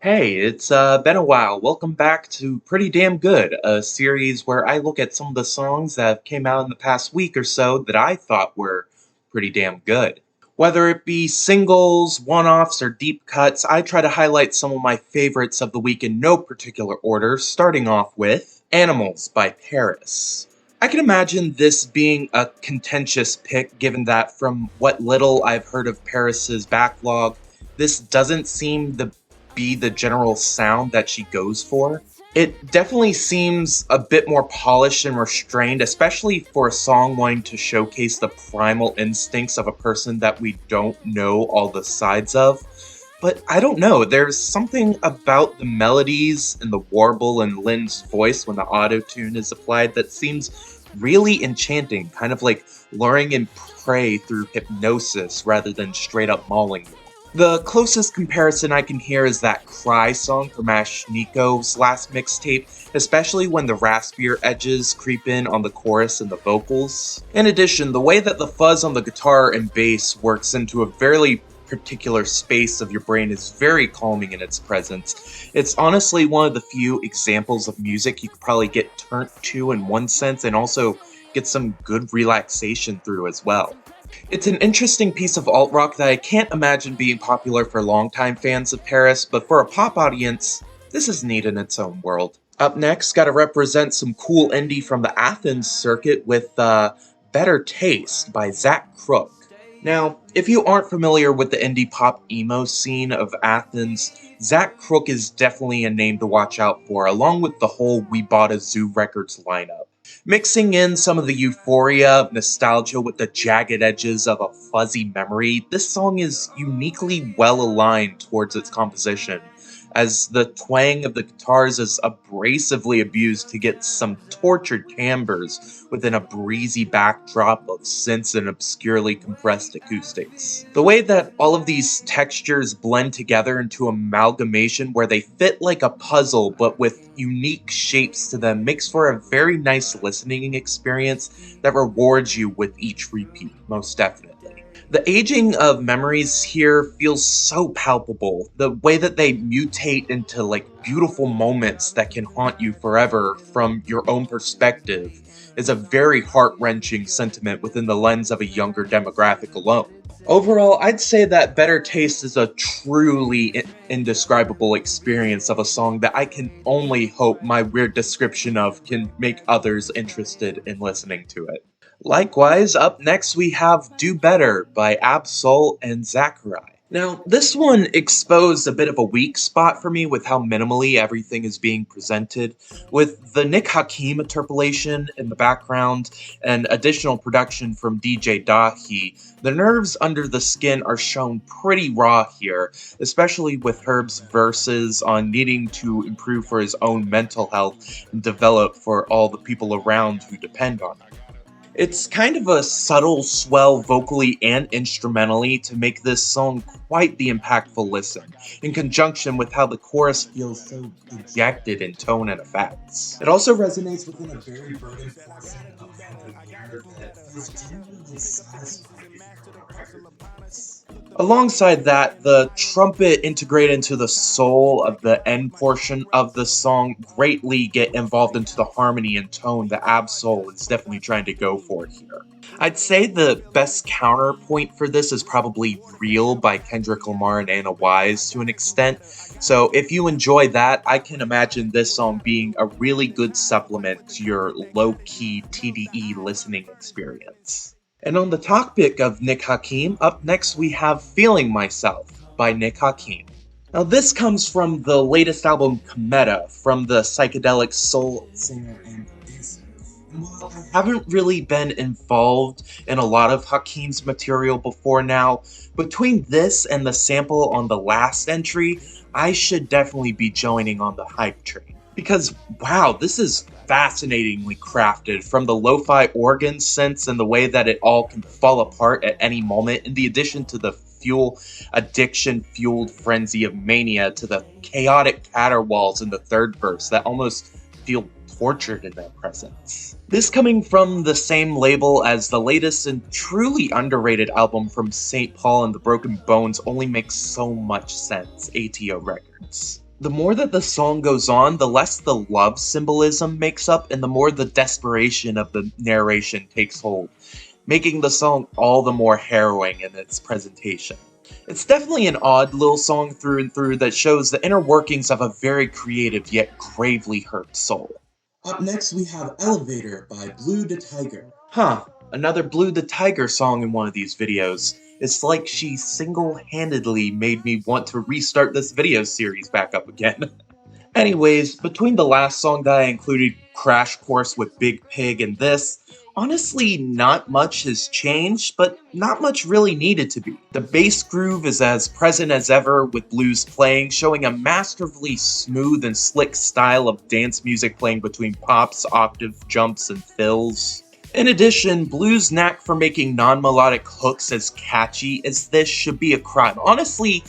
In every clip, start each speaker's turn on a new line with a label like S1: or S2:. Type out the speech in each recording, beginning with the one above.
S1: Hey, it's been a while. Welcome back to Pretty Damn Good, a series where I look at some of the songs that came out in the past week or so that I thought were pretty damn good. Whether it be singles, one-offs, or deep cuts, I try to highlight some of my favorites of the week in no particular order, starting off with Animals by Paris. I can imagine this being a contentious pick given that from what little I've heard of Paris's backlog, this doesn't seem to be the general sound that she goes for. It definitely seems a bit more polished and restrained, especially for a song wanting to showcase the primal instincts of a person that we don't know all the sides of. But I don't know, there's something about the melodies and the warble in Lynn's voice when the auto-tune is applied that seems really enchanting, kind of like luring in prey through hypnosis rather than straight up mauling you. The closest comparison I can hear is that Cry song from Ash Nico's last mixtape, especially when the raspier edges creep in on the chorus and the vocals. In addition, the way that the fuzz on the guitar and bass works into a very particular space of your brain is very calming in its presence. It's honestly one of the few examples of music you could probably get turned to in one sense and also get some good relaxation through as well. It's an interesting piece of alt-rock that I can't imagine being popular for longtime fans of Paris, but for a pop audience, this is neat in its own world. Up next, gotta represent some cool indie from the Athens circuit with Better Taste by Zach Crook. Now, if you aren't familiar with the indie pop emo scene of Athens, Zach Crook is definitely a name to watch out for, along with the whole We Bought a Zoo Records lineup. Mixing in some of the euphoria of nostalgia with the jagged edges of a fuzzy memory, this song is uniquely well aligned towards its composition, as the twang of the guitars is abrasively abused to get some tortured timbres within a breezy backdrop of synths and obscurely compressed acoustics. The way that all of these textures blend together into amalgamation where they fit like a puzzle but with unique shapes to them makes for a very nice listening experience that rewards you with each repeat, most definitely. The aging of memories here feels so palpable. The way that they mutate into like beautiful moments that can haunt you forever from your own perspective is a very heart-wrenching sentiment within the lens of a younger demographic alone. Overall, I'd say that Better Taste is a truly indescribable experience of a song that I can only hope my weird description of can make others interested in listening to it. Likewise, up next we have Do Better by Absol and Zachary. Now, this one exposed a bit of a weak spot for me with how minimally everything is being presented. With the Nick Hakim interpolation in the background and additional production from DJ Dahi, the nerves under the skin are shown pretty raw here, especially with Herb's verses on needing to improve for his own mental health and develop for all the people around who depend on him. It's kind of a subtle swell vocally and instrumentally to make this song quite the impactful listen, in conjunction with how the chorus feels so dejected in tone and effects. It also resonates within a very burdened portion of the narrative that feels genuinely satisfying if you're a record business. Alongside that, the trumpet integrated into the soul of the end portion of the song greatly get involved into the harmony and tone that Absol is definitely trying to go for here. I'd say the best counterpoint for this is probably Real by Kendrick Lamar and Anna Wise to an extent, so if you enjoy that, I can imagine this song being a really good supplement to your low-key TDE listening experience. And on the topic of Nick Hakim, up next we have Feeling Myself by Nick Hakim. Now this comes from the latest album Cometa from the psychedelic soul singer and producer. And while I haven't really been involved in a lot of Hakim's material before now, between this and the sample on the last entry, I should definitely be joining on the hype train. Because wow, this is fascinatingly crafted, from the lo-fi organ synths and the way that it all can fall apart at any moment, in the addition to the addiction-fueled frenzy of mania to the chaotic caterwauls in the third verse that almost feel tortured in their presence. This coming from the same label as the latest and truly underrated album from St. Paul and the Broken Bones only makes so much sense, ATO Records. The more that the song goes on, the less the love symbolism makes up, and the more the desperation of the narration takes hold, making the song all the more harrowing in its presentation. It's definitely an odd little song through and through that shows the inner workings of a very creative yet gravely hurt soul. Up next, we have Elevator by Blu DeTiger. Another Blu DeTiger song in one of these videos. It's like she single-handedly made me want to restart this video series back up again. Anyways, between the last song that I included, Crash Course with Big Pig, and this, honestly not much has changed, but not much really needed to be. The bass groove is as present as ever with Blu's playing, showing a masterfully smooth and slick style of dance music playing between pops, octave jumps, and fills. In addition, Blu's knack for making non-melodic hooks as catchy as this should be a crime. Honestly,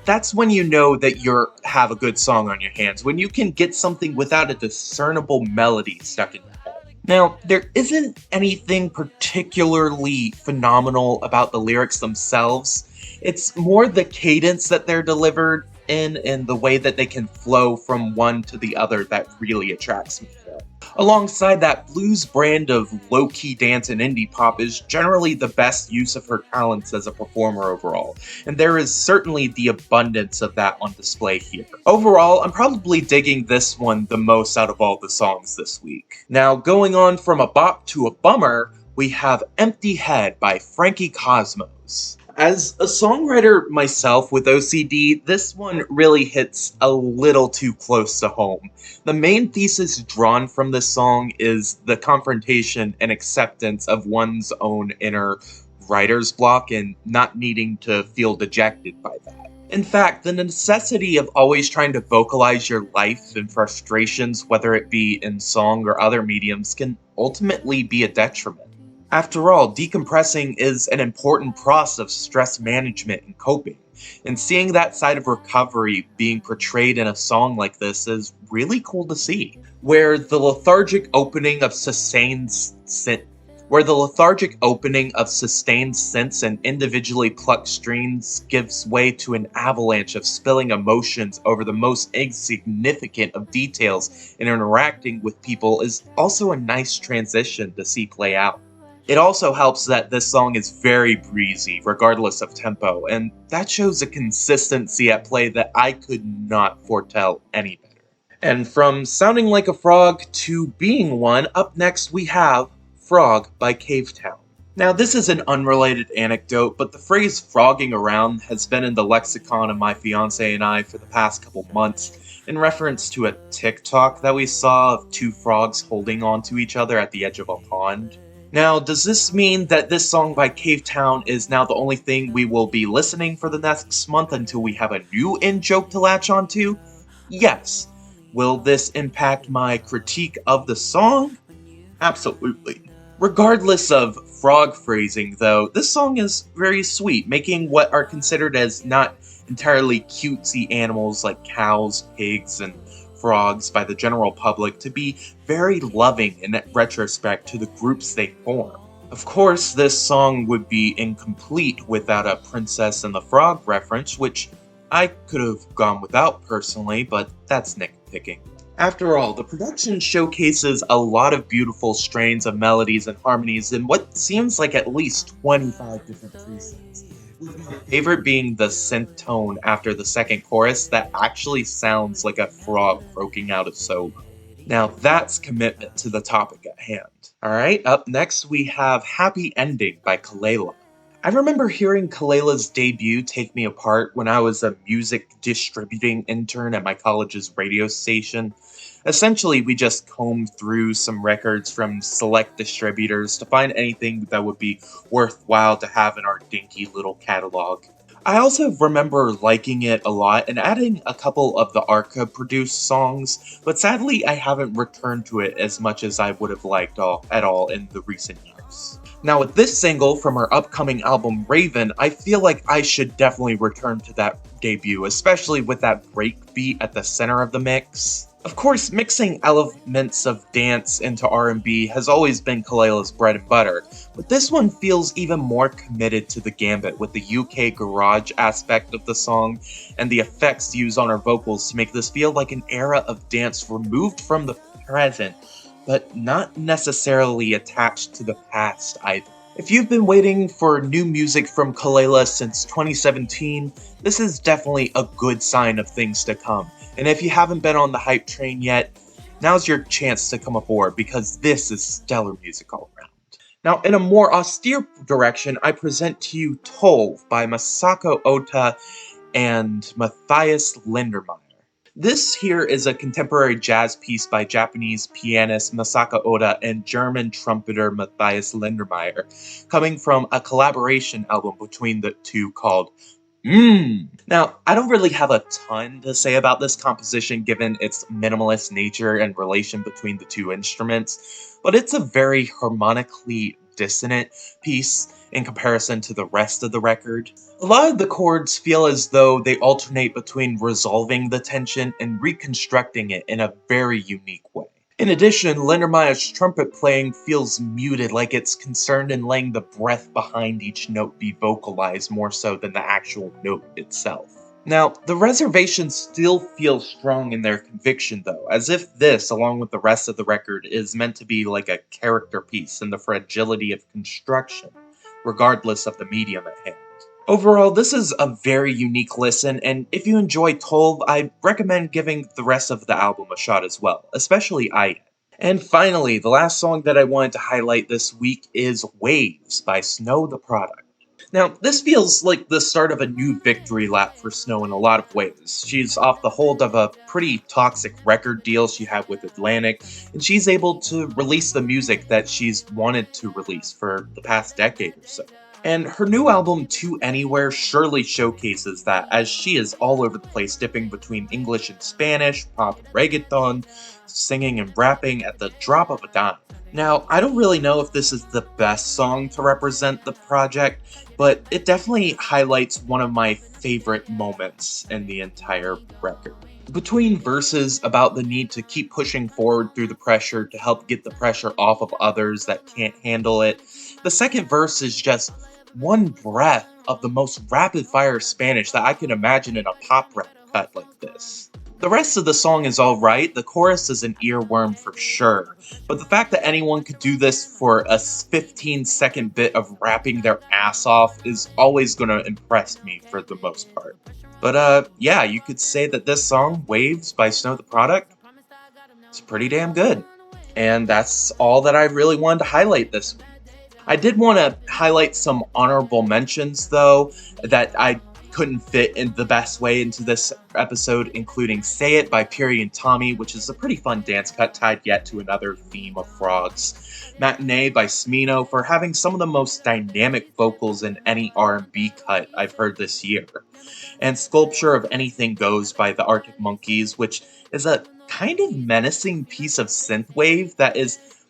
S1: that's when you know that you have a good song on your hands, when you can get something without a discernible melody stuck in your head. Now, there isn't anything particularly phenomenal about the lyrics themselves. It's more the cadence that they're delivered in and the way that they can flow from one to the other that really attracts me. Alongside that, Blu's brand of low-key dance and indie pop is generally the best use of her talents as a performer overall, and there is certainly the abundance of that on display here. Overall, I'm probably digging this one the most out of all the songs this week. Now, going on from a bop to a bummer, we have Empty Head by Frankie Cosmos. As a songwriter myself with OCD, this one really hits a little too close to home. The main thesis drawn from this song is the confrontation and acceptance of one's own inner writer's block and not needing to feel dejected by that. In fact, the necessity of always trying to vocalize your life and frustrations, whether it be in song or other mediums, can ultimately be a detriment. After all, decompressing is an important process of stress management and coping, and seeing that side of recovery being portrayed in a song like this is really cool to see. Where the lethargic opening of sustained synths and individually plucked strings gives way to an avalanche of spilling emotions over the most insignificant of details and interacting with people is also a nice transition to see play out. It also helps that this song is very breezy, regardless of tempo, and that shows a consistency at play that I could not foretell any better. And from sounding like a frog to being one, up next we have Frog by Cavetown. Now, this is an unrelated anecdote, but the phrase frogging around has been in the lexicon of my fiance and I for the past couple months, in reference to a TikTok that we saw of two frogs holding onto each other at the edge of a pond. Now, does this mean that this song by Cavetown is now the only thing we will be listening for the next month until we have a new in-joke to latch onto? Yes. Will this impact my critique of the song? Absolutely. Regardless of frog phrasing, though, this song is very sweet, making what are considered as not entirely cutesy animals like cows, pigs, and frogs by the general public to be very loving in retrospect to the groups they form. Of course, this song would be incomplete without a Princess and the Frog reference, which I could have gone without personally, but that's nitpicking. After all, the production showcases a lot of beautiful strains of melodies and harmonies in what seems like at least 25 different presets, with my favorite being the synth tone after the second chorus that actually sounds like a frog croaking out a solo. Now that's commitment to the topic at hand. Alright, up next we have Happy Ending by Kelela. I remember hearing Kelela's debut take me apart when I was a music distributing intern at my college's radio station. Essentially, we just combed through some records from select distributors to find anything that would be worthwhile to have in our dinky little catalog. I also remember liking it a lot and adding a couple of the Arca-produced songs, but sadly I haven't returned to it as much as I would have liked at all in the recent years. Now with this single from her upcoming album Raven, I feel like I should definitely return to that debut, especially with that breakbeat at the center of the mix. Of course, mixing elements of dance into R&B has always been Kelela's bread and butter, but this one feels even more committed to the gambit with the UK garage aspect of the song and the effects used on her vocals to make this feel like an era of dance removed from the present, but not necessarily attached to the past either. If you've been waiting for new music from Kelela since 2017, this is definitely a good sign of things to come. And if you haven't been on the hype train yet, now's your chance to come aboard because this is stellar music all around. Now, in a more austere direction, I present to you Tolv by Masako Ota and Matthias Lindermeyer. This here is a contemporary jazz piece by Japanese pianist Masako Ota and German trumpeter Matthias Lindermeyer, coming from a collaboration album between the two called Now, I don't really have a ton to say about this composition given its minimalist nature and relation between the two instruments, but it's a very harmonically dissonant piece in comparison to the rest of the record. A lot of the chords feel as though they alternate between resolving the tension and reconstructing it in a very unique way. In addition, Lindermeyer's trumpet playing feels muted, like it's concerned in letting the breath behind each note be vocalized more so than the actual note itself. Now, the reservations still feel strong in their conviction though, as if this, along with the rest of the record, is meant to be like a character piece in the fragility of construction, regardless of the medium at hand. Overall, this is a very unique listen, and if you enjoy Tolv, I recommend giving the rest of the album a shot as well, especially I. And finally, the last song that I wanted to highlight this week is Waves by Snow the Product. Now, this feels like the start of a new victory lap for Snow in a lot of ways. She's off the hold of a pretty toxic record deal she had with Atlantic, and she's able to release the music that she's wanted to release for the past decade or so. And her new album, To Anywhere, surely showcases that, as she is all over the place dipping between English and Spanish, pop and reggaeton, singing and rapping at the drop of a dime. Now, I don't really know if this is the best song to represent the project, but it definitely highlights one of my favorite moments in the entire record. Between verses about the need to keep pushing forward through the pressure to help get the pressure off of others that can't handle it, the second verse is just one breath of the most rapid-fire Spanish that I can imagine in a pop rap cut like this. The rest of the song is alright, the chorus is an earworm for sure, but the fact that anyone could do this for a 15-second bit of rapping their ass off is always gonna impress me for the most part. But yeah, you could say that this song, Waves by Snow the Product, is pretty damn good. And that's all that I really wanted to highlight this week. I did want to highlight some honorable mentions, though, that I couldn't fit in the best way into this episode, including Say It by Piri and Tommy, which is a pretty fun dance cut tied yet to another theme of frogs. Matinee by Smino for having some of the most dynamic vocals in any R&B cut I've heard this year. And Sculpture of Anything Goes by the Arctic Monkeys, which is a kind of menacing piece of synthwave that is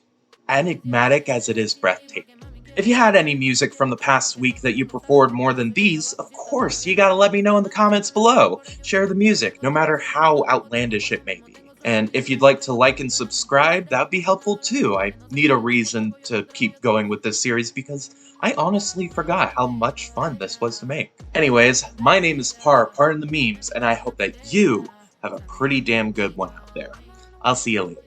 S1: enigmatic as it is breathtaking. If you had any music from the past week that you preferred more than these, of course, you gotta let me know in the comments below. Share the music, no matter how outlandish it may be. And if you'd like to like and subscribe, that'd be helpful too. I need a reason to keep going with this series because I honestly forgot how much fun this was to make. Anyways, my name is pardon the memes, and I hope that you have a pretty damn good one out there. I'll see you later.